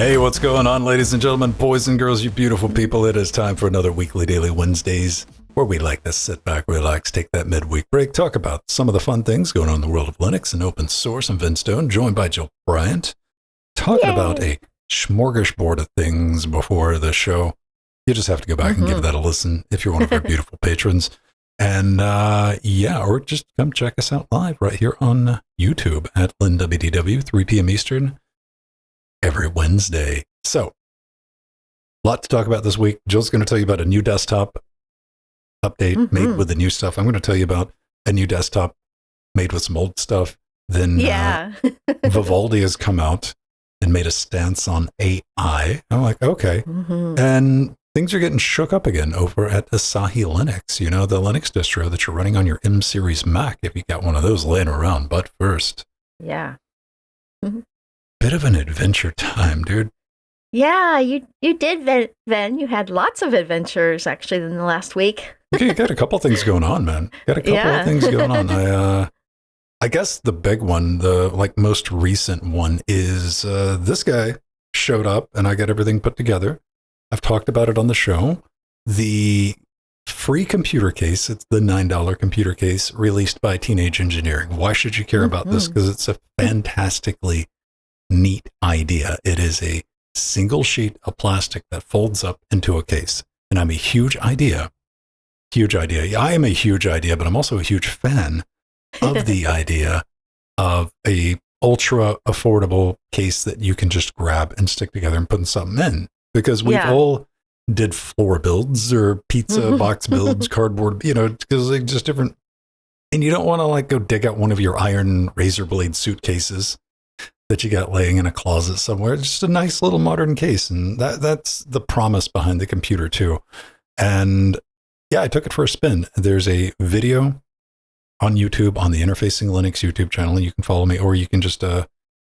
Hey, what's going on, ladies and gentlemen, boys and girls, you beautiful people? It is time for another weekly Daily Wednesdays, where we like to sit back, relax, take that midweek break, talk about some of the fun things going on in the world of Linux and open source. I'm Vince Stone, joined by Jill Bryant, talking about a smorgasbord of things before the show. You just have to go back and give that a listen if you're one of our beautiful patrons. And or just come check us out live right here on YouTube at LWDW, 3 p.m. Eastern, every Wednesday. So, a lot to talk about this week. Jill's going to tell you about a new desktop update made with the new stuff. I'm going to tell you about a new desktop made with some old stuff. Then Vivaldi has come out and made a stance on AI. I'm like, okay. And things are getting shook up again over at Asahi Linux, you know, the Linux distro that you're running on your M series Mac, if you got one of those laying around. But first, bit of an adventure time, dude. Yeah, you did, Ven. You had lots of adventures, actually, in the last week. Okay, you got a couple things going on, man. Got a couple of things going on. I guess the big one, the most recent one is this guy showed up and I got everything put together. I've talked about it on the show. The free computer case, it's the $9 computer case released by Teenage Engineering. Why should you care about this? Because it's a fantastically neat idea. It is a single sheet of plastic that folds up into a case. And I'm a huge idea. I am a huge idea, but I'm also a huge fan of the idea of a ultra affordable case that you can just grab and stick together and put something in. Because we've all did floor builds or pizza box builds, cardboard, you know, because they're just different. And you don't want to go dig out one of your iron razor blade suitcases that you got laying in a closet somewhere. It's just a nice little modern case. And that's the promise behind the computer too. And yeah, I took it for a spin. There's a video on YouTube on the Interfacing Linux YouTube channel. You can follow me, or you can just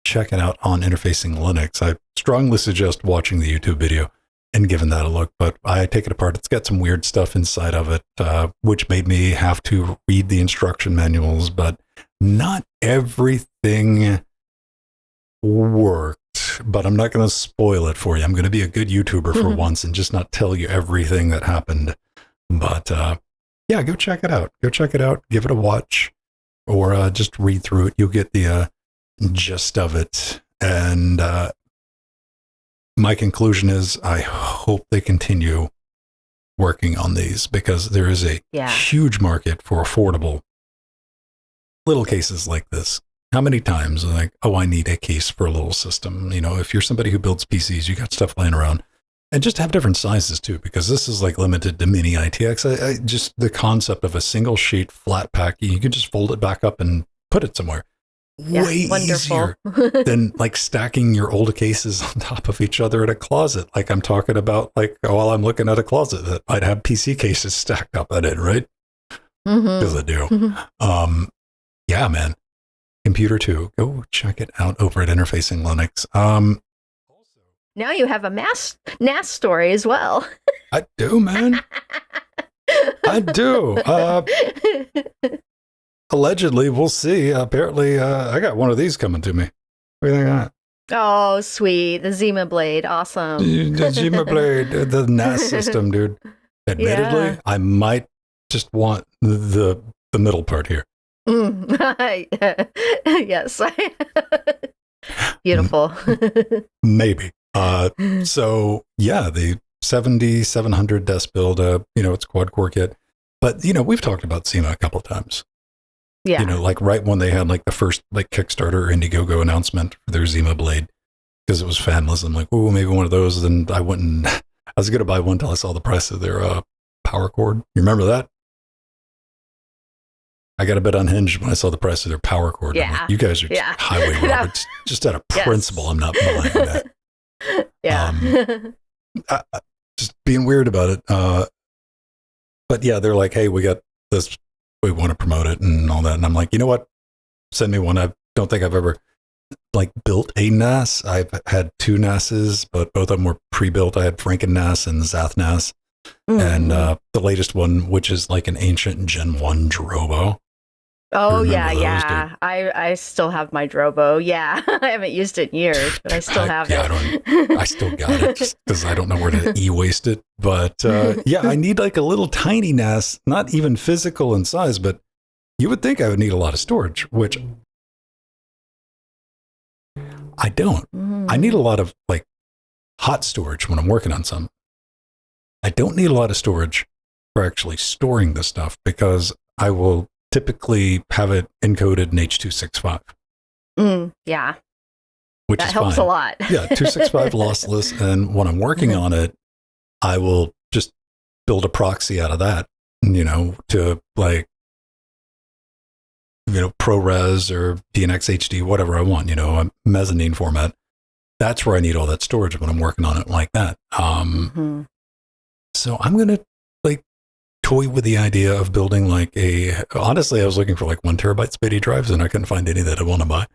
check it out on Interfacing Linux. I strongly suggest watching the YouTube video and giving that a look, but I take it apart. It's got some weird stuff inside of it, which made me have to read the instruction manuals, but not everything worked. But I'm not going to spoil it for you. I'm going to be a good YouTuber for once and just not tell you everything that happened. But yeah, go check it out. Give it a watch, or just read through it. You'll get the gist of it. And my conclusion is I hope they continue working on these, because there is a huge market for affordable little cases like this. How many times I need a case for a little system? You know, if you're somebody who builds PCs, you got stuff laying around. And just have different sizes too, because this is limited to mini ITX. I just, the concept of a single sheet flat pack, you can just fold it back up and put it somewhere. Way easier than stacking your old cases on top of each other in a closet. I'm talking about while I'm looking at a closet that might have PC cases stacked up in it, right? Because I do. Yeah, man. Computer 2. Go check it out over at Interfacing Linux. Now you have a NAS story as well. I do, man. I do. Allegedly, we'll see. Apparently, I got one of these coming to me. What do you think of that? Oh, sweet. The Zima Blade. Awesome. The Zima Blade, the NAS system, dude. Admittedly, I might just want the middle part here. Yes. Beautiful. Maybe. So, yeah, the 7700 desk build, it's quad core kit. But, we've talked about Zima a couple of times. Yeah. Right when they had the first Kickstarter or Indiegogo announcement for their Zima Blade, because it was fanless. I'm oh, maybe one of those. And I was going to buy one until I saw the price of their power cord. You remember that? I got a bit unhinged when I saw the price of their power cord. Yeah. You guys are just highway robbers. Just out of principle, I'm not buying that. Yeah. Just being weird about it. But yeah, they're hey, we got this. We want to promote it and all that. And I'm you know what? Send me one. I don't think I've ever built a NAS. I've had 2 NASs, but both of them were pre-built. I had Franken NAS and Zath NAS. And the latest one, which is an ancient Gen 1 Drobo, Oh yeah. I still have my Drobo. Yeah, I haven't used it in years, but I still have it. I still got it just because I don't know where to e-waste it. But yeah, I need like a little tiny NAS, not even physical in size, but you would think I would need a lot of storage, which I don't. I need a lot of like hot storage when I'm working on something. I don't need a lot of storage for actually storing the stuff because I will typically have it encoded in H.265. Yeah. Which that is helps fine. a lot. Yeah, 265 lossless. And when I'm working on it, I will just build a proxy out of that, to like, ProRes or DNX HD, whatever I want, a mezzanine format. That's where I need all that storage when I'm working on it like that. So I'm going to like toy with the idea of building like honestly, I was looking for like 1 terabyte SPIDI drives and I couldn't find any that I want to buy.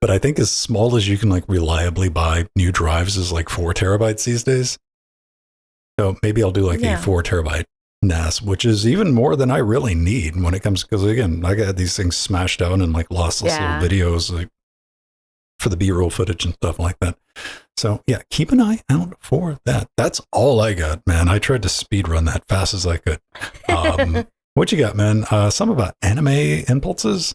But I think as small as you can like reliably buy new drives is like 4 terabytes these days. So maybe I'll do like a 4 terabyte NAS, which is even more than I really need when it comes, because again, I got these things smashed out and like lossless little videos like for the B-roll footage and stuff like that. So yeah, keep an eye out for that. That's all I got, man. I tried to speed run that fast as I could. What you got, man? Some about anime impulses?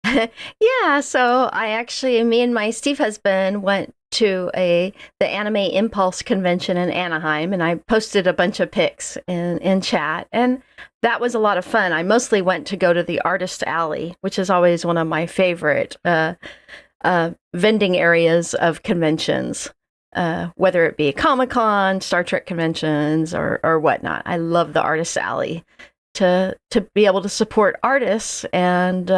Yeah, so me and my Steve husband went to the Anime Impulse convention in Anaheim, and I posted a bunch of pics in chat, and that was a lot of fun. I mostly went to go to the Artist Alley, which is always one of my favorite vending areas of conventions, whether it be Comic-Con, Star Trek conventions, or whatnot. I love the Artist Alley to be able to support artists and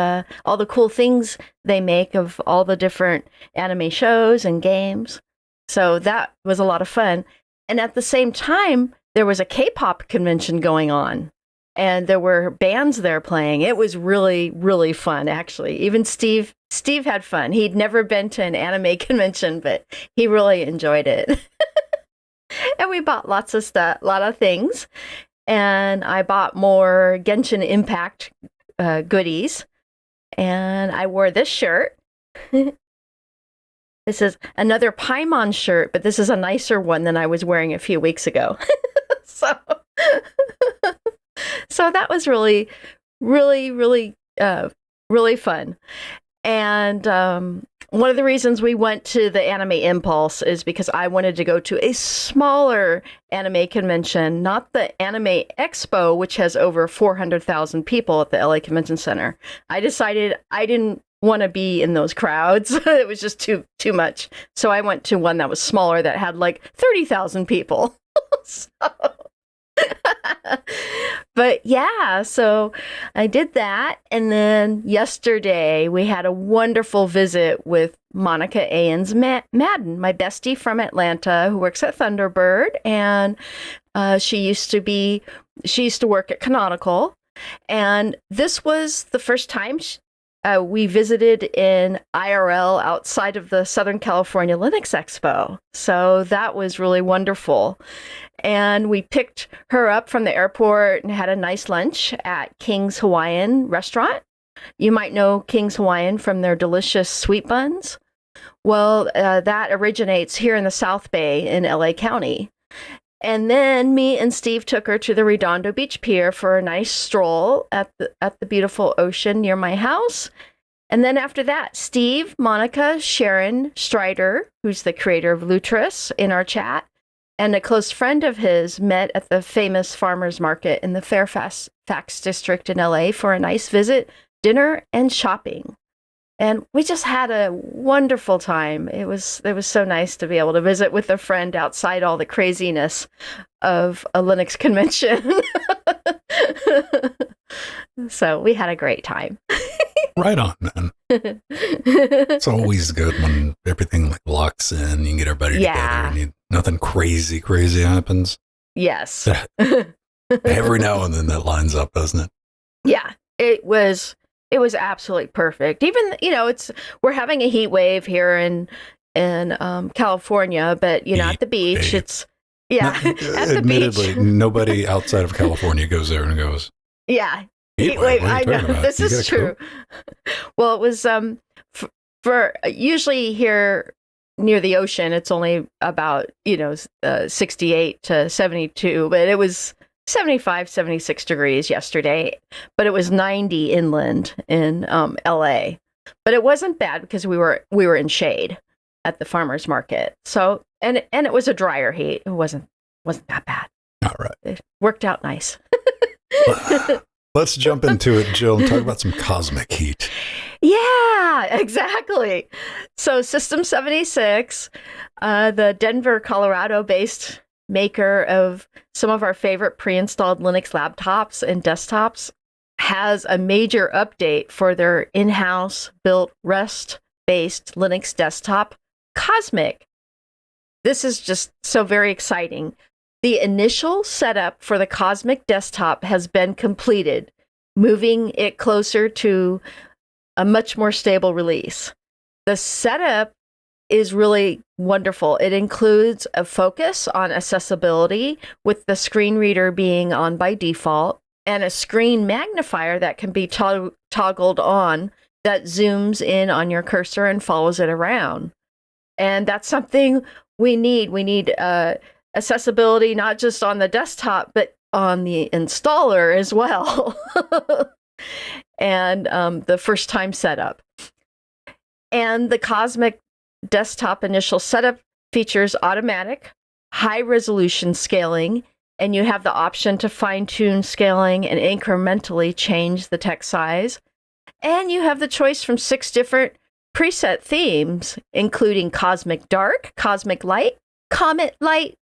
all the cool things they make of all the different anime shows and games. So that was a lot of fun. And at the same time, there was a K-pop convention going on, and there were bands there playing. It was really, really fun, actually. Even Steve had fun. He'd never been to an anime convention, but he really enjoyed it. And we bought lots of stuff, a lot of things. And I bought more Genshin Impact goodies. And I wore this shirt. This is another Paimon shirt, but this is a nicer one than I was wearing a few weeks ago. So that was really, really, really, really fun. And one of the reasons we went to the Anime Impulse is because I wanted to go to a smaller anime convention, not the Anime Expo, which has over 400,000 people at the LA Convention Center. I decided I didn't want to be in those crowds. It was just too much. So I went to one that was smaller that had like 30,000 people. But yeah, so I did that. And then yesterday we had a wonderful visit with Monica Ains Madden, my bestie from Atlanta who works at Thunderbird. And she used to work at Canonical. And this was the first time we visited in IRL outside of the Southern California Linux Expo. So that was really wonderful. And we picked her up from the airport and had a nice lunch at King's Hawaiian Restaurant. You might know King's Hawaiian from their delicious sweet buns. Well, that originates here in the South Bay in LA County. And then me and Steve took her to the Redondo Beach Pier for a nice stroll at the beautiful ocean near my house. And then after that, Steve, Monica, Sharon Strider, who's the creator of Lutris, in our chat, and a close friend of his met at the famous farmers market in the Fairfax district in LA for a nice visit, dinner, and shopping. And we just had a wonderful time. It was so nice to be able to visit with a friend outside all the craziness of a Linux convention. So we had a great time. Right on, man. It's always good when everything like locks in, you can get everybody together and nothing crazy happens. Yes. Every now and then that lines up, doesn't it? Yeah, it was absolutely perfect. Even, we're having a heat wave here in California, but at the beach, it's at the beach. Admittedly, nobody outside of California goes there and goes. Yeah. Heat wave. What are I you know talking about? this You is get a true. Well, it was for usually here near the ocean, it's only about 68 to 72, but it was 75, 76 degrees yesterday. But it was 90 inland in LA. But it wasn't bad because we were in shade at the farmers market. So and it was a drier heat. It wasn't that bad. All right. It worked out nice. Let's jump into it, Jill, and talk about some cosmic heat. Yeah, exactly. So System76, the Denver, Colorado-based maker of some of our favorite pre-installed Linux laptops and desktops, has a major update for their in-house built REST-based Linux desktop, Cosmic. This is just so very exciting. The initial setup for the Cosmic desktop has been completed, moving it closer to a much more stable release. The setup is really wonderful. It includes a focus on accessibility, with the screen reader being on by default, and a screen magnifier that can be toggled on that zooms in on your cursor and follows it around. And that's something we need. We need accessibility not just on the desktop, but on the installer as well. And the first time setup. And the Cosmic desktop initial setup features automatic, high resolution scaling, and you have the option to fine-tune scaling and incrementally change the text size. And you have the choice from 6 different preset themes, including Cosmic Dark, Cosmic Light, Comet Light,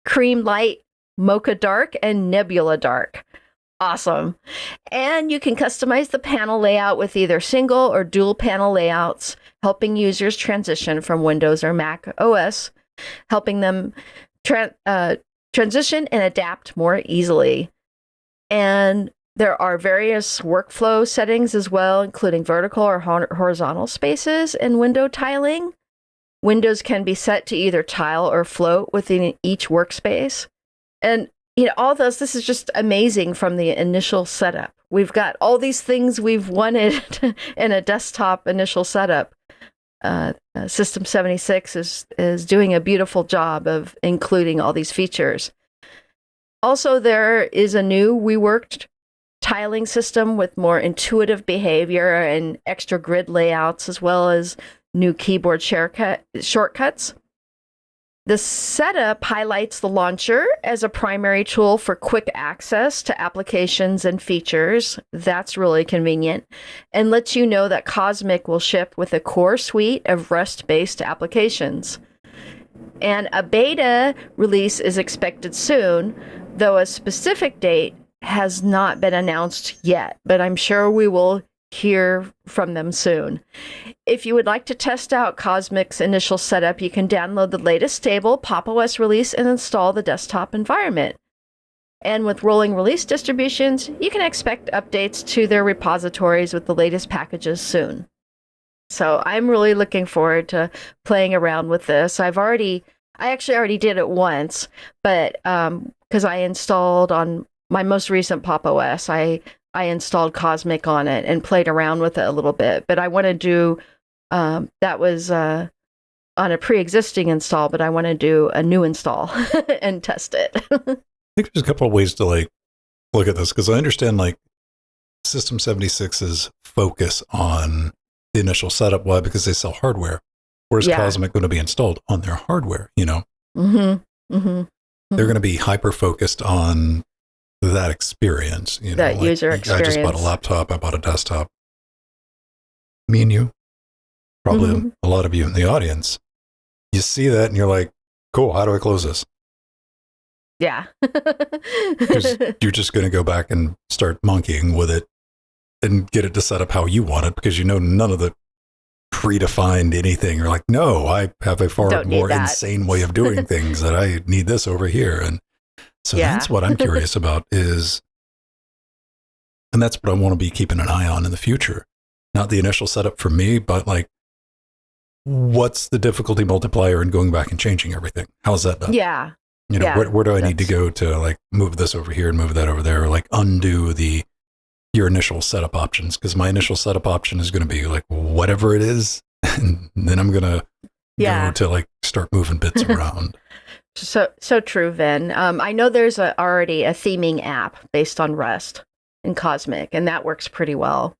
Cream Light, Mocha Dark, and Nebula Dark. Awesome. And you can customize the panel layout with either single or dual panel layouts, helping users transition from Windows or Mac OS, helping them transition and adapt more easily. And there are various workflow settings as well, including vertical or horizontal spaces and window tiling. Windows can be set to either tile or float within each workspace. And all this is just amazing from the initial setup. We've got all these things we've wanted in a desktop initial setup. System76 is doing a beautiful job of including all these features. Also, there is a new reworked tiling system with more intuitive behavior and extra grid layouts, as well as new keyboard shortcuts. The setup highlights the launcher as a primary tool for quick access to applications and features. That's really convenient, and lets you know that Cosmic will ship with a core suite of REST-based applications. And a beta release is expected soon, though a specific date has not been announced yet, but I'm sure we will hear from them soon. If you would like to test out Cosmic's initial setup, you can download the latest stable Pop! OS release and install the desktop environment. And with rolling release distributions, you can expect updates to their repositories with the latest packages soon. So I'm really looking forward to playing around with this. I actually already did it once, but because I installed on my most recent Pop! OS, I installed Cosmic on it and played around with it a little bit. But I want to do, that was on a pre-existing install, but I want to do a new install and test it. I think there's a couple of ways to look at this, because I understand System76's focus on the initial setup. Why? Because they sell hardware. Where's Cosmic going to be installed on their hardware? They're going to be hyper-focused on that experience, that user experience. I just bought a laptop, I bought a desktop. Me and you, probably a lot of you in the audience, you see that and you're like, cool, how do I close this? Yeah. You're just going to go back and start monkeying with it and get it to set up how you want it, because none of the predefined anything. You're like, no, I have a far more insane way of doing things that I need this over here. And so that's what I'm curious about and that's what I want to be keeping an eye on in the future. Not the initial setup for me, but what's the difficulty multiplier in going back and changing everything? How's that done? Yeah. Where do I need to go to move this over here and move that over there, or undo the your initial setup options, because my initial setup option is going to be like whatever it is, and then I'm going to go to like start moving bits around. So true, Vin. I know there's already a theming app based on Rust in Cosmic, and that works pretty well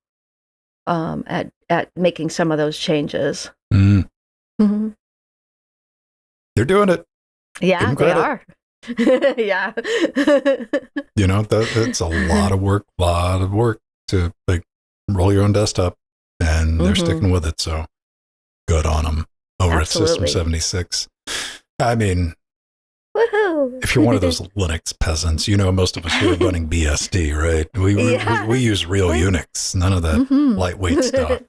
at making some of those changes. Mm-hmm. They're doing it. Yeah, they are. Yeah. You know, that's a lot of work to like roll your own desktop, and they're sticking with it. So good on them over at System 76. I mean, woohoo! If you're one of those Linux peasants, you know, most of us here are running BSD, right? We use real Unix, none of that lightweight stuff.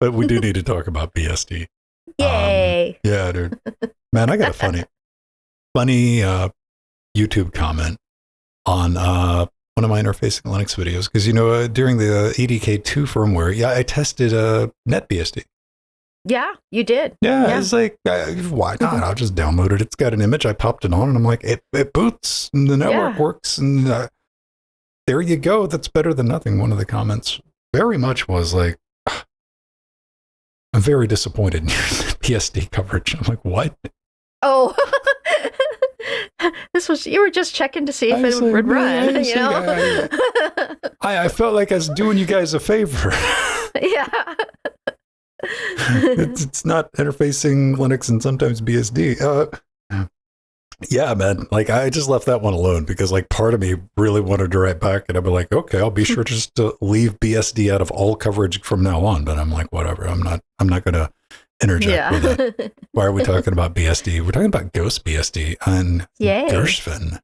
But we do need to talk about BSD. Yay! Yeah, dude. Man, I got a funny YouTube comment on one of my interfacing Linux videos, because, you know, during the EDK2 firmware, I tested NetBSD. Yeah, you did. Yeah. It's like, why not? I'll just download it. It's got an image. I popped it on, and I'm like, it boots, and the network works, and there you go. That's better than nothing. One of the comments very much was like, I'm very disappointed in your BSD coverage. I'm like, what? Oh, you were just checking to see if it would run, you know? I felt like I was doing you guys a favor. Yeah. It's not interfacing Linux and sometimes BSD. Yeah, man. Like, I just left that one alone because, like, part of me really wanted to write back, and I'd be like, okay, I'll be sure just to leave BSD out of all coverage from now on. But I'm like, whatever. I'm not going to interject with that. Why are we talking about BSD? We're talking about Ghost BSD on Gershwin.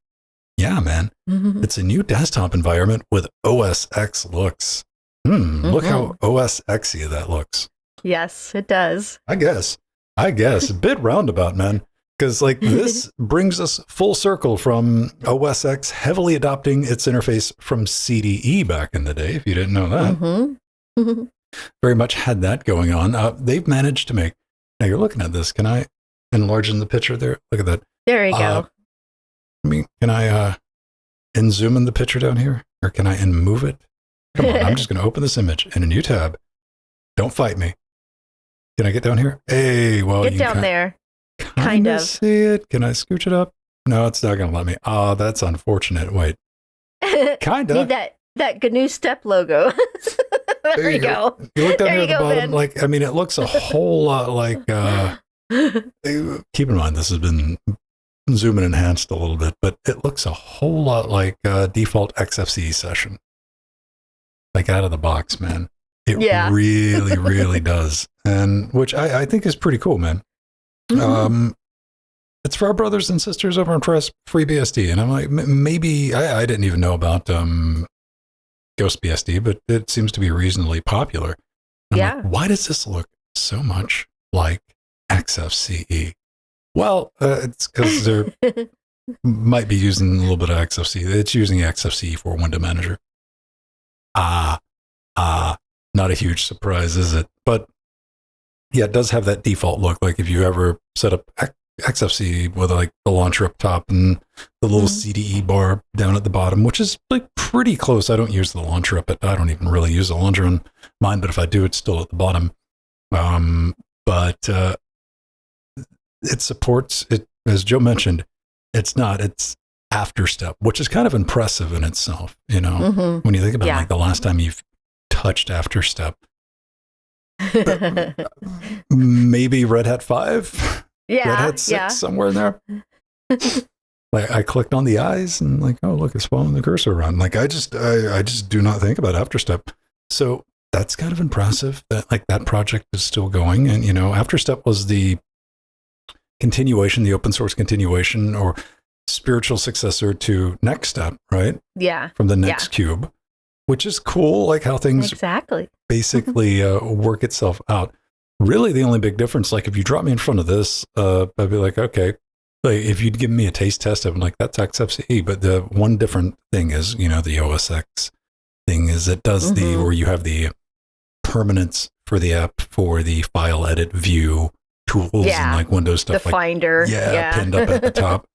Yeah, man. It's a new desktop environment with OS X looks. Look how OS X-y that looks. Yes, it does. I guess. A bit roundabout, man. Because, like, this brings us full circle from OS X heavily adopting its interface from CDE back in the day, if you didn't know that. Very much had that going on. They've managed to make... Now, you're looking at this. Can I enlarge in the picture there? Look at that. There you go. Can I zoom in the picture down here? Or can I move it? Come on, I'm just going to open this image in a new tab. Don't fight me. Can I get down here? Hey, well, get down there. Kind of see it. Can I scooch it up? No, it's not going to let me. Oh, that's unfortunate. Wait. Kind of. Need that GNU-step logo. There you go. You look down here at the bottom. Ben. Like, I mean, it looks a whole lot like. Keep in mind, this has been zoom and enhanced a little bit, but it looks a whole lot like default XFCE session. Like out of the box, man. It really, really does, and which I think is pretty cool, man. It's for our brothers and sisters over on Free BSD, and I'm like, maybe I didn't even know about Ghost BSD, but it seems to be reasonably popular. Like, why does this look so much like XFCE? Well, it's because they're might be using a little bit of XFCE. It's using XFCE for Window Manager. Not a huge surprise, is it? But yeah, it does have that default look. Like if you ever set up XFCE with like the launcher up top and the little CDE bar down at the bottom, which is like pretty close. I don't use the launcher up I don't even really use the launcher on mine, but if I do, it's still at the bottom. But it supports it, as Joe mentioned. It's after step, which is kind of impressive in itself. You know, when you think about like the last time you've touched after step. Maybe Red Hat 5, Red Hat 6, somewhere in there. Like I clicked on the eyes and like, oh look, it's following the cursor around. Like I just do not think about Afterstep. So that's kind of impressive that like that project is still going. And you know, Afterstep was the continuation, the open source continuation or spiritual successor to NextStep, right? Yeah. From the NextCube, which is cool. Like how things basically work itself out. Really, the only big difference, like if you drop me in front of this, I'd be like, okay, like if you'd give me a taste test, I'm like, that's XFCE. But the one different thing is, you know, the OS X thing is it does or you have the permanence for the app for the file edit view tools and like Windows stuff. The like, Finder. Pinned up at the top,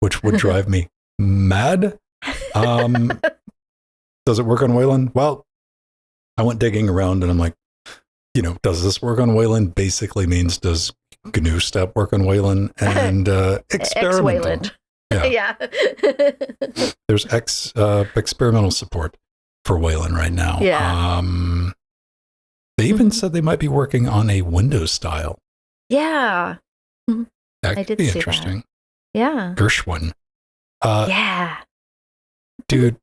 which would drive me mad. Does it work on Wayland? Well, I went digging around and I'm like, does this work on Wayland? Basically means does GNUstep work on Wayland? And experimental. Yeah. There's experimental support for Wayland right now. Yeah. They even said they might be working on a Windows style. Yeah. That I could did be see interesting. that. Yeah. Gershwin. Yeah. Dude,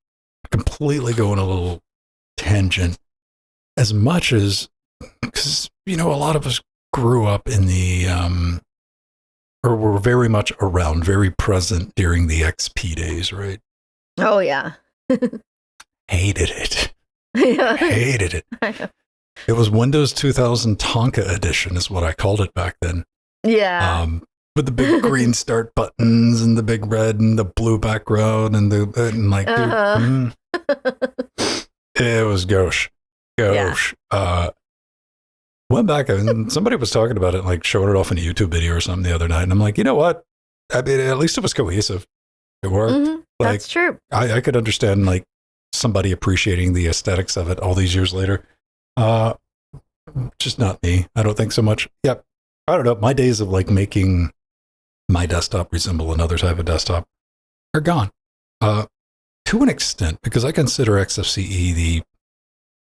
completely going a little tangent. As much as, because, a lot of us grew up in the, or were very much around, very present during the XP days, right? Oh, yeah. Hated it. Yeah. Hated it. It was Windows 2000 Tonka edition is what I called it back then. Yeah. With the big green start buttons and the big red and the blue background and it was gauche. Yeah. Went back and somebody was talking about it, like showing it off in a YouTube video or something the other night. And I'm like, you know what? I mean, at least it was cohesive. It worked. Mm-hmm. That's true. I could understand like somebody appreciating the aesthetics of it all these years later. Just not me. I don't think so much. Yep. I don't know. My days of like making my desktop resemble another type of desktop are gone. To an extent, because I consider XFCE the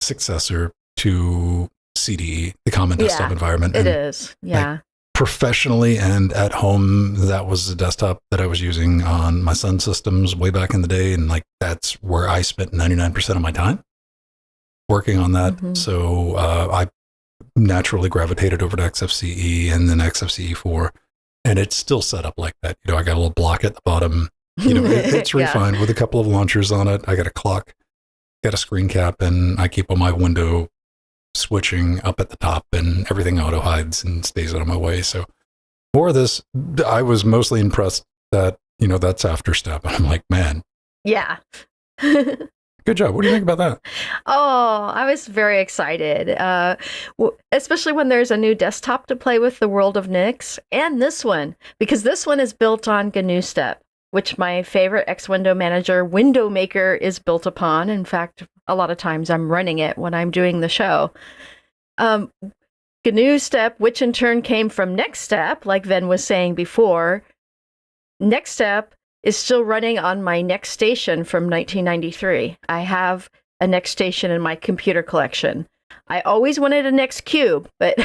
successor to CDE, the common desktop environment. It is. Yeah. Like, professionally and at home, that was the desktop that I was using on my son's systems way back in the day. And like, that's where I spent 99% of my time working on that. Mm-hmm. So I naturally gravitated over to XFCE and then XFCE4. And it's still set up like that. I got a little block at the bottom. It's refined with a couple of launchers on it. I got a clock, got a screen cap, and I keep all my window switching up at the top, and everything auto hides and stays out of my way. So for this, I was mostly impressed that, that's after step. And I'm like, man. Yeah. Good job. What do you think about that? Oh, I was very excited, especially when there's a new desktop to play with, the world of Nix, and this one, because this one is built on GNUstep, which my favorite X window manager, Window Maker, is built upon. In fact, a lot of times I'm running it when I'm doing the show. GNUstep, which in turn came from NextStep, like Ven was saying before, NextStep is still running on my Next Station from 1993. I have a Next Station in my computer collection. I always wanted a Next Cube, but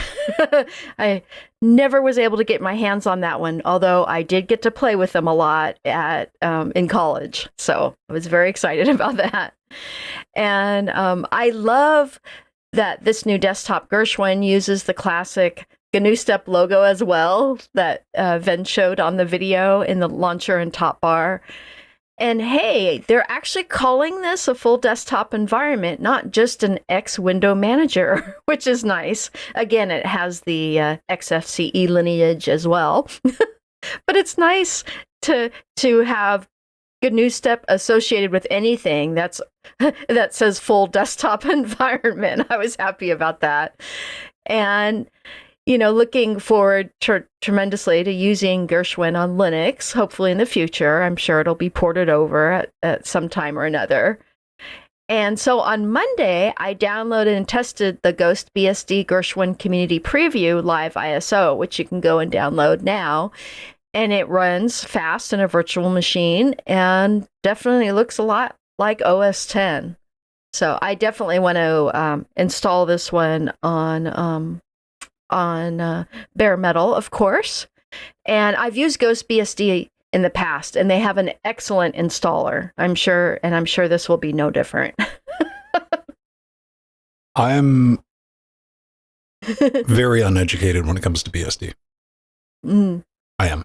I never was able to get my hands on that one, although I did get to play with them a lot in college. So I was very excited about that. And I love that this new desktop Gershwin uses the classic GNUstep logo as well that Ven showed on the video in the launcher and top bar. And hey, they're actually calling this a full desktop environment, not just an X window manager, which is nice. Again, it has the XFCE lineage as well. But it's nice to have GNUstep associated with anything that says full desktop environment. I was happy about that. And looking forward tremendously to using Gershwin on Linux, hopefully in the future. I'm sure it'll be ported over at some time or another. And so on Monday, I downloaded and tested the Ghost BSD Gershwin Community Preview Live ISO, which you can go and download now. And it runs fast in a virtual machine and definitely looks a lot like OS X. So I definitely want to install this one on bare metal, of course. And I've used Ghost BSD in the past, and they have an excellent installer, I'm sure this will be no different. I'm very uneducated when it comes to BSD. I am.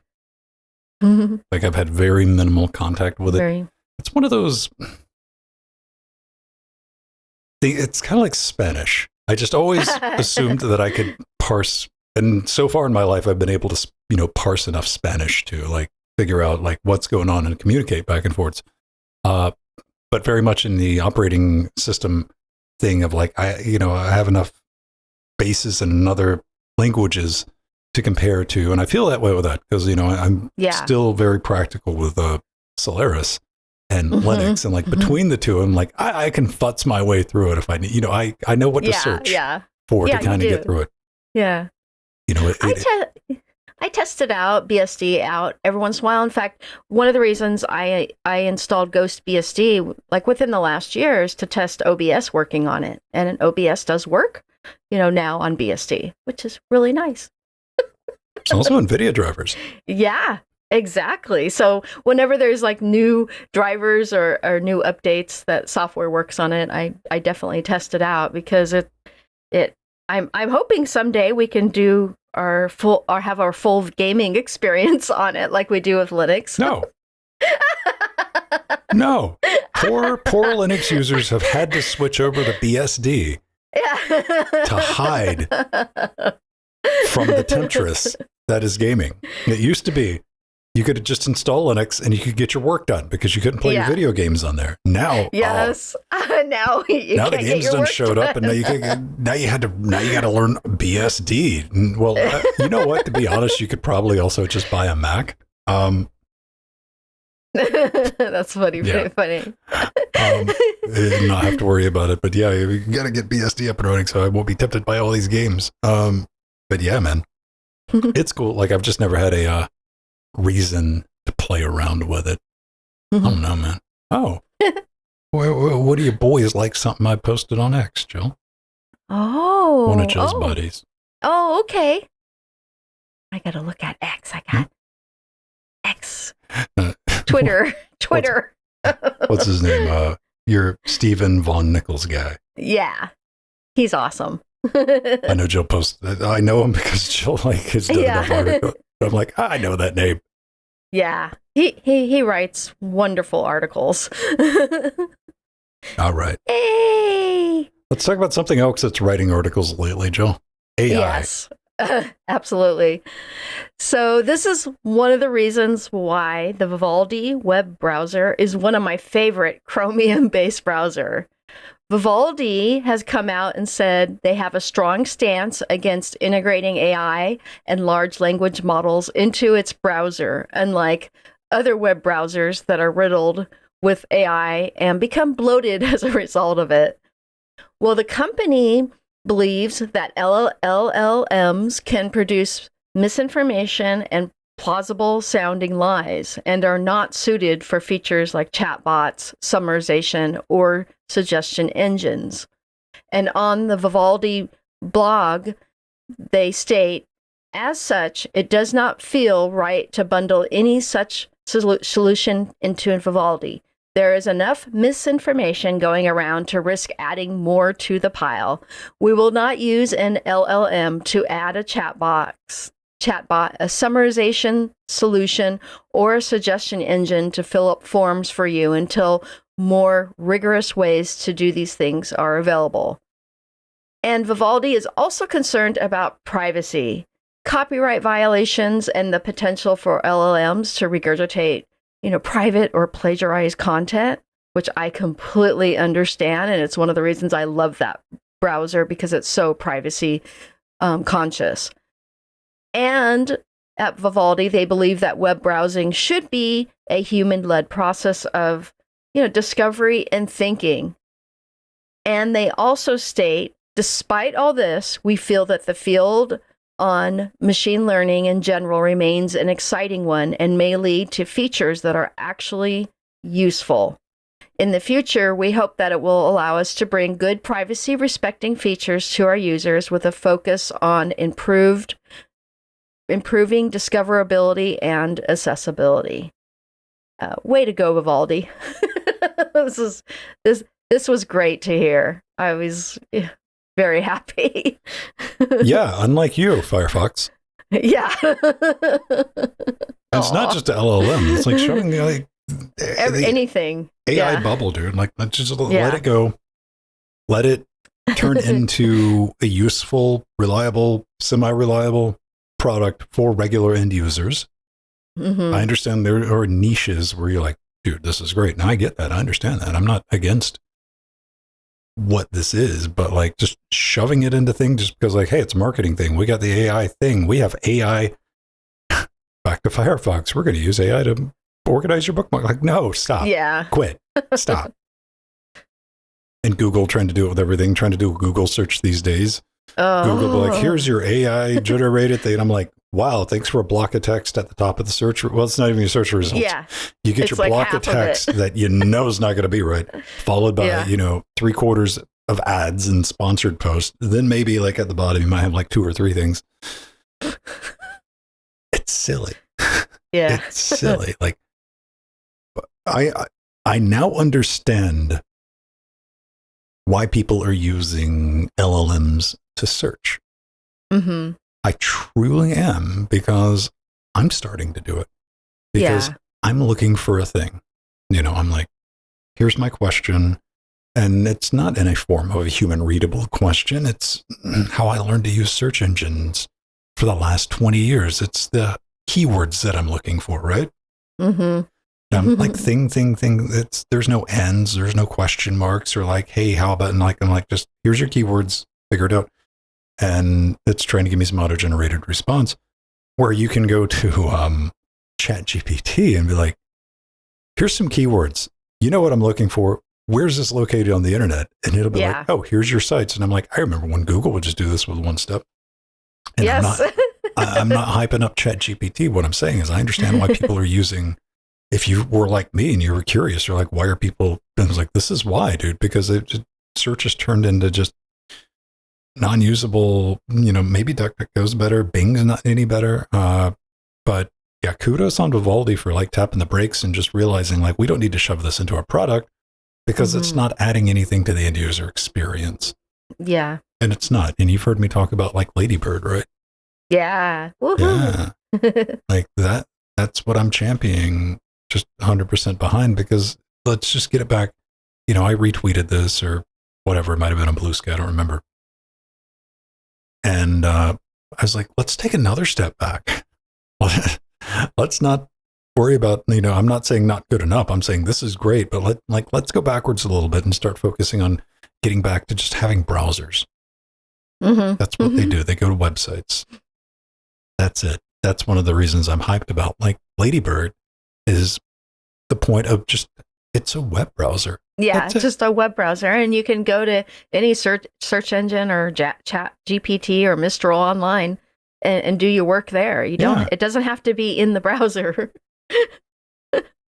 Like, I've had very minimal contact with it. It's one of those, it's kind of like Spanish. I just always assumed that I could parse, and so far in my life, I've been able to, parse enough Spanish to like figure out like what's going on and communicate back and forth. But very much in the operating system thing of like, I have enough bases in other languages to compare to, and I feel that way with that because I'm still very practical with Solaris, and Linux, and like between the two, I'm like, I can futz my way through it if I need. You know, I know what to search for to kind of get through it. Yeah. You know, I tested out BSD out every once in a while. In fact, one of the reasons I installed Ghost BSD like within the last year is to test OBS working on it, and OBS does work, you know, now on BSD, which is really nice. It's also NVIDIA drivers. Yeah, exactly. So whenever there's like new drivers or new updates that software works on it, I definitely test it out because I'm hoping someday we can do have our full gaming experience on it like we do with Linux. No. No. Poor Linux users have had to switch over to BSD to hide from the temptress that is gaming. It used to be you could just install Linux and you could get your work done because you couldn't play your video games on there. Now, yes, now the games done showed up, and now you got to learn BSD. Well, you know what? To be honest, you could probably also just buy a Mac. That's funny. Yeah. Funny. And not have to worry about it. But yeah, you got to get BSD up and running, so I won't be tempted by all these games. But yeah, man, it's cool. Like I've just never had a reason to play around with it. I don't know, man. Oh, what do you boys like? Something I posted on X, Jill. Oh, one of Jill's buddies. Oh, okay. I gotta look at X. I got X. Twitter. What's his name? Your Stephen Von Nichols guy. Yeah, he's awesome. I know Jill posted. I know him because Jill has done enough article. I'm like, I know that name. Yeah, he writes wonderful articles. All right. Hey. Let's talk about something else that's writing articles lately, Jill. AI. Yes, absolutely. So this is one of the reasons why the Vivaldi web browser is one of my favorite Chromium-based browser. Vivaldi has come out and said they have a strong stance against integrating AI and large language models into its browser, unlike other web browsers that are riddled with AI and become bloated as a result of it. Well, the company believes that LLMs can produce misinformation and plausible sounding lies and are not suited for features like chatbots, summarization, or suggestion engines. And on the Vivaldi blog, they state, as such, it does not feel right to bundle any such solution into Vivaldi. There is enough misinformation going around to risk adding more to the pile. We will not use an LLM to add a chatbot, a summarization solution, or a suggestion engine to fill up forms for you until more rigorous ways to do these things are available. And Vivaldi is also concerned about privacy, copyright violations, and the potential for LLMs to regurgitate, private or plagiarized content, which I completely understand. And it's one of the reasons I love that browser because it's so privacy conscious. And at Vivaldi, they believe that web browsing should be a human-led process of, discovery and thinking. And they also state, despite all this, we feel that the field on machine learning in general remains an exciting one and may lead to features that are actually useful. In the future, we hope that it will allow us to bring good privacy-respecting features to our users with a focus on improving discoverability and accessibility. Way to go, Vivaldi. This was great to hear. I was very happy. Yeah, unlike you, Firefox. Yeah. It's not just a LLM. It's like showing the anything. AI bubble, dude. Like, just let it go. Let it turn into a useful, reliable, semi-reliable product for regular end users. Mm-hmm. I understand there are niches where you're like, dude, this is great. Now I get that. I understand that. I'm not against what this is, but like just shoving it into things just because like, hey, it's a marketing thing. We got the AI thing. We have AI. Back to Firefox. We're going to use AI to organize your bookmark. Like, no, stop. Yeah. Quit. Stop. And Google trying to do it with everything, trying to do a Google search these days. Google will be like, here's your AI generated thing. And I'm like, wow, thanks for a block of text at the top of the search. Well, it's not even your search results. Yeah. You get your like block of text that you know is not going to be right, followed by, 3/4 of ads and sponsored posts. Then maybe like at the bottom, you might have like 2 or 3 things. It's silly. Yeah. It's silly. Like, I now understand why people are using LLMs to search. Mm-hmm. I truly am, because I'm starting to do it. Because I'm looking for a thing. I'm like, here's my question. And it's not in a form of a human readable question. It's how I learned to use search engines for the last 20 years. It's the keywords that I'm looking for, right? Mm-hmm. Like thing. There's no ends, there's no question marks, or like, hey, how about, and I'm like, just here's your keywords, figure it out. And it's trying to give me some auto-generated response, where you can go to ChatGPT and be like, here's some keywords. You know what I'm looking for? Where's this located on the internet? And it'll be like, oh, here's your sites. And I'm like, I remember when Google would just do this with one step. And yes. I'm not hyping up ChatGPT. What I'm saying is I understand why people are using. If you were like me and you were curious, you're like, why are people? And I was like, this is why, dude, because search has turned into just non-usable. Maybe DuckDuckGo's better, Bing's not any better. But yeah, kudos on Vivaldi for like tapping the brakes and just realizing like we don't need to shove this into our product because it's not adding anything to the end user experience. Yeah, and it's not. And you've heard me talk about like Ladybird, right? Yeah, woohoo. Yeah, like that. That's what I'm championing. Just 100% behind, because let's just get it back. I retweeted this or whatever. It might have been on Blue Sky. I don't remember. And I was like, let's take another step back. Let's not worry about, I'm not saying not good enough. I'm saying this is great, but let's go backwards a little bit and start focusing on getting back to just having browsers. Mm-hmm. That's what they do. They go to websites. That's it. That's one of the reasons I'm hyped about. Like Ladybird is the point of just, it's a web browser. Yeah, just a web browser. And you can go to any search engine or chat GPT or Mistral online and do your work there. It doesn't have to be in the browser.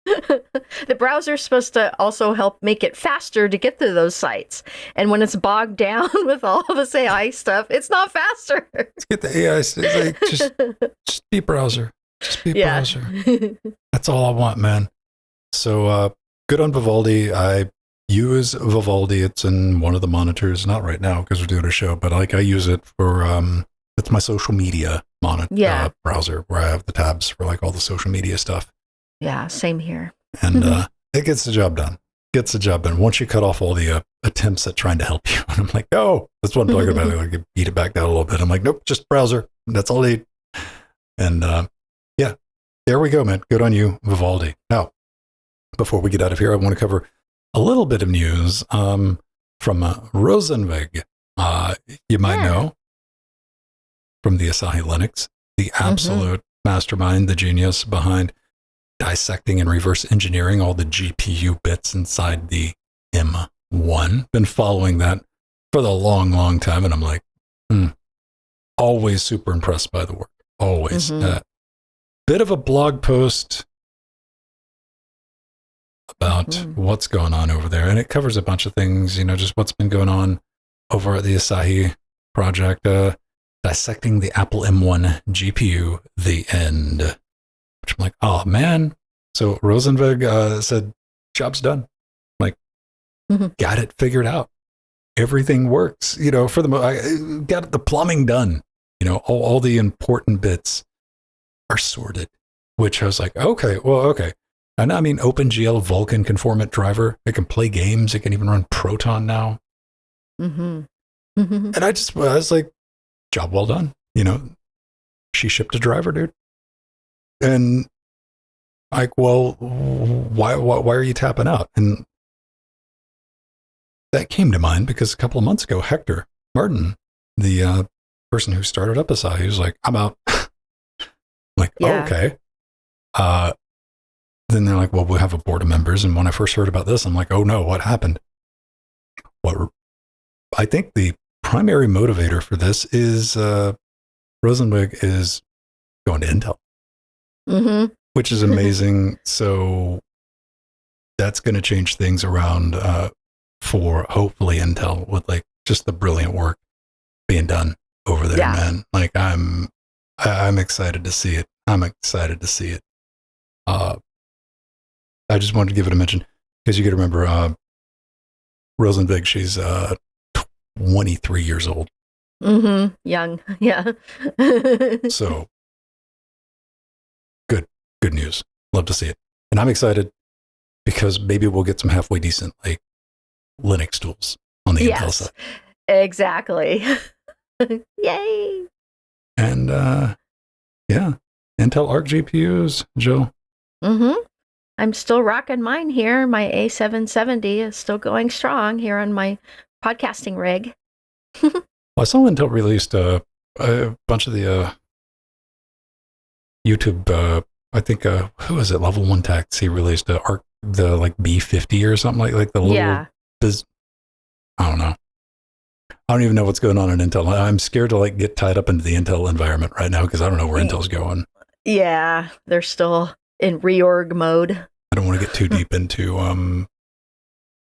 The browser is supposed to also help make it faster to get to those sites. And when it's bogged down with all this AI stuff, it's not faster. Let's get the AI. Like, just be browser. Just be browser. That's all I want, man. So good on Vivaldi. I use Vivaldi. It's in one of the monitors. Not right now because we're doing a show, but like I use it for it's my social media monitor browser where I have the tabs for like all the social media stuff. Yeah, same here. And it gets the job done. Once you cut off all the attempts at trying to help you. And I'm like, oh, that's what I'm talking about. I like, beat it back down a little bit. I'm like, nope, just browser. That's all I need. And yeah, there we go, man. Good on you, Vivaldi. Now, before we get out of here, I want to cover a little bit of news from Rosenzweig. You might know from the Asahi Linux, the absolute mastermind, the genius behind dissecting and reverse engineering all the GPU bits inside the M1. Been following that for the long, long time. And I'm like, always super impressed by the work. Always. Bit of a blog post about what's going on over there. And it covers a bunch of things, just what's been going on over at the Asahi project, dissecting the Apple M1 GPU, the end. Which I'm like, oh man. So Rosenzweig said, job's done. Like, got it figured out. Everything works, for I got the plumbing done. All the important bits are sorted, which I was like, okay. And I mean, OpenGL Vulkan conformant driver. It can play games. It can even run Proton now. And I was like, job well done. She shipped a driver, dude. And like, well, why are you tapping out? And that came to mind because a couple of months ago, Hector Martin, the person who started up Asahi, was like, I'm out. I'm like, oh, okay. then they're like, well, we'll have a board of members. And when I first heard about this, I'm like, oh no, what happened? What I think the primary motivator for this is Rosenzweig is going to Intel, which is amazing. So that's going to change things around for hopefully Intel with like just the brilliant work being done over there, man. Like I'm excited to see it. I'm excited to see it. I just wanted to give it a mention because you got to remember Rosenzweig, she's 23 years old. Young. Yeah. So good news. Love to see it. And I'm excited because maybe we'll get some halfway decent like Linux tools on the Intel side. Exactly. Yay. And yeah, Intel Arc GPUs, Jill. I'm still rocking mine here. My A770 is still going strong here on my podcasting rig. Well, I saw Intel released a bunch of the YouTube, I think, who is it? Level 1 Techs. He released the like B50 or something like the little, I don't know. I don't even know what's going on in Intel. I'm scared to like get tied up into the Intel environment right now because I don't know where Intel's going. Yeah, they're still in reorg mode. I don't want to get too deep into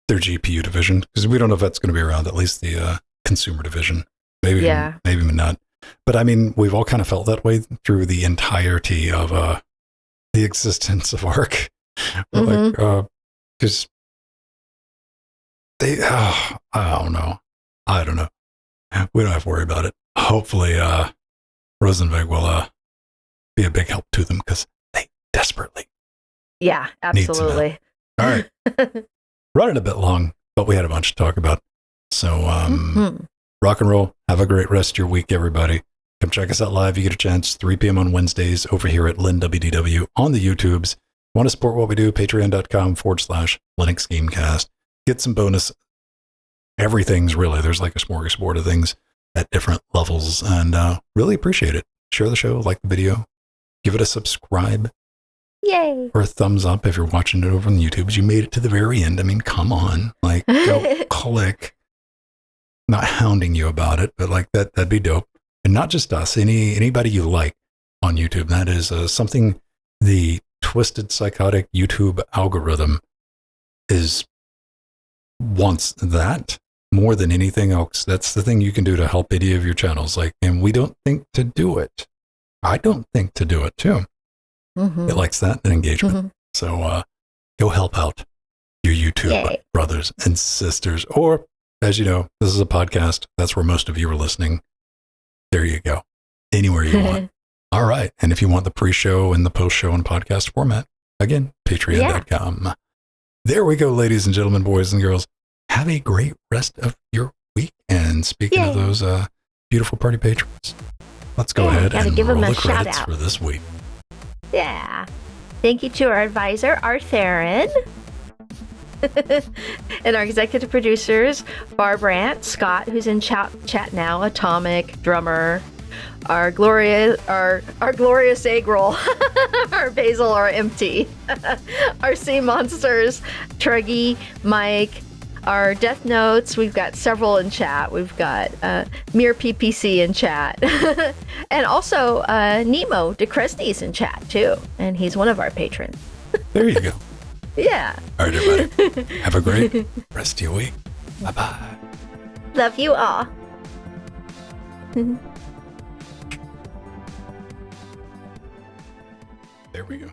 their GPU division because we don't know if that's going to be around, at least the consumer division. Maybe not. But I mean, we've all kind of felt that way through the entirety of the existence of Arc. Like, because they, I don't know. We don't have to worry about it. Hopefully, Rosenzweig will be a big help to them because they desperately absolutely. All right. Running a bit long, but we had a bunch to talk about. So, rock and roll. Have a great rest of your week, everybody. Come check us out live. You get a chance, 3 p.m. on Wednesdays over here at LWDW on the YouTubes. Want to support what we do? Patreon.com/Linux Gamecast. Get some bonus. Everything's really, there's like a smorgasbord of things at different levels, and really appreciate it. Share the show, like the video, give it a subscribe. Yay. Or a thumbs up if you're watching it over on the YouTubes. You made it to the very end. I mean, come on. Like, go click. Not hounding you about it, but like that'd be dope. And not just us, anybody you like on YouTube. That is something the twisted, psychotic YouTube algorithm wants that more than anything else. That's the thing you can do to help any of your channels. Like, and we don't think to do it. I don't think to do it too. It likes that and engagement. So go help out your YouTube brothers and sisters. Or, as you know, this is a podcast. That's where most of you are listening. There you go. Anywhere you want. All right. And if you want the pre-show and the post-show and podcast format, again, patreon.com. There we go, ladies and gentlemen, boys and girls. Have a great rest of your week. And speaking of those beautiful party patrons, let's go ahead and give roll them a the credits shout out for this week. Yeah. Thank you to our advisor, Art Theron. And our executive producers, Barb Brandt, Scott, who's in chat now, Atomic, Drummer, our glorious egg roll, our Basil, our empty, our sea monsters, Truggy, Mike, our Death Notes. We've got several in chat. We've got Mere PPC in chat. And also Nemo DeCresney's in chat too. And he's one of our patrons. There you go. Yeah. All right, everybody. Have a great rest of your week. Bye-bye. Love you all. There we go.